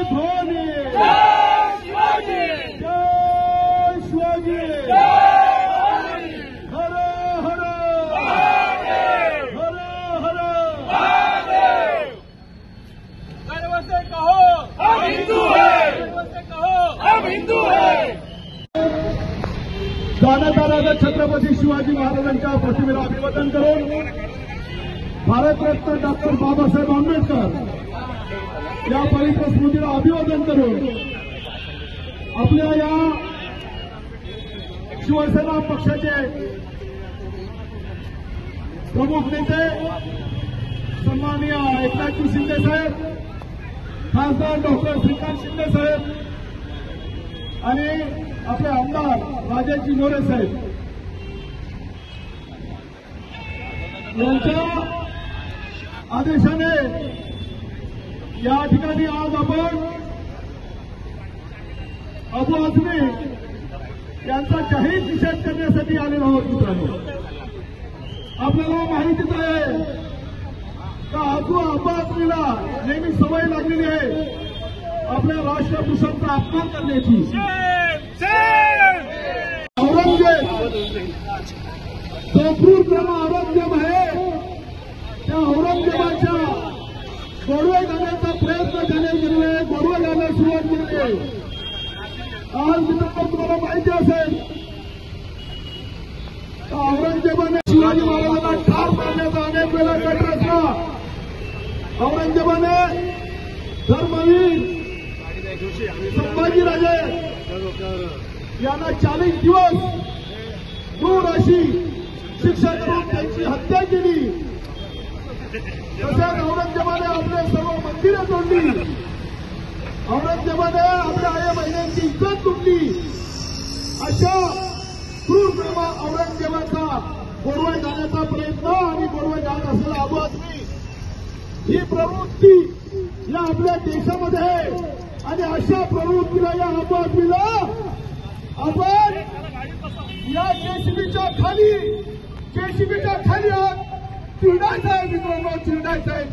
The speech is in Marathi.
भवानी, जय शिवाजी, जय शिवाजी, जय भवानी, हर हर महादेव, हर हर महादेव। गर्व से कहो हम हिंदू हैं, गर्व से कहो हम हिंदू हैं। जाण्यात आलेल्या छत्रपती शिवाजी महाराजांच्या प्रतिमेला अभिवादन करून भारतरत्न डॉक्टर बाबासाहेब आंबेडकर या पवित्र स्मृतीला अभिवादन करून आपल्या या शिवसेना पक्षाचे प्रमुख नेते सन्माननीय एकनाथजी शिंदे साहेब, खासदार डॉक्टर श्रीकांत शिंदे साहेब आणि आपले आमदार राजाजी मोरे साहेब यांच्या आदेशाने या ठिकाणी आज आपण अबू आझमी यांचा जाहीर निषेध करण्यासाठी आलेलो आहोत. मित्रांनो, आपल्याला माहितीच आहे का अबू आझमीला नेहमी सवय लागलेली आहे आपल्या राष्ट्रभूषणचा अपमान करण्याची. औरंगजेब जो क्रूरतम औरंगजेब आहे, त्या औरंगजेबाच्या गोडवे गाण्याचा प्रयत्न त्याने केले, गोडवे गाण्यास सुरुवात केली. आज मित्रांनो तुम्हाला माहिती असेल औरंगजेबाने शिवाजी महाराजांना ठार मारण्याचा अनेक वेळा कट रचला. औरंगजेबाने धर्मवीर संभाजीराजे यांना 40 दिवस दूर अशी शिक्षा करून त्यांची हत्या केली. तसेच औरंगजेबाने आपले सर्व मंदिरे तोडली. औरंगजेबाने आपल्या आई बहिणींची इज्जत तुटली. अशा क्रूर औरंगजेबाचा गोडवे गाण्याचा प्रयत्न आणि गोडवे गात असलेला अबू आझमी ही प्रवृत्ती या आपल्या देशामध्ये आहे. आणि अशा प्रवृत्तीला या अबू आझमीला आपण या जेसीबीच्या खाली चिरडायचं आहे. मित्रांनो, चिरडायचं आहे.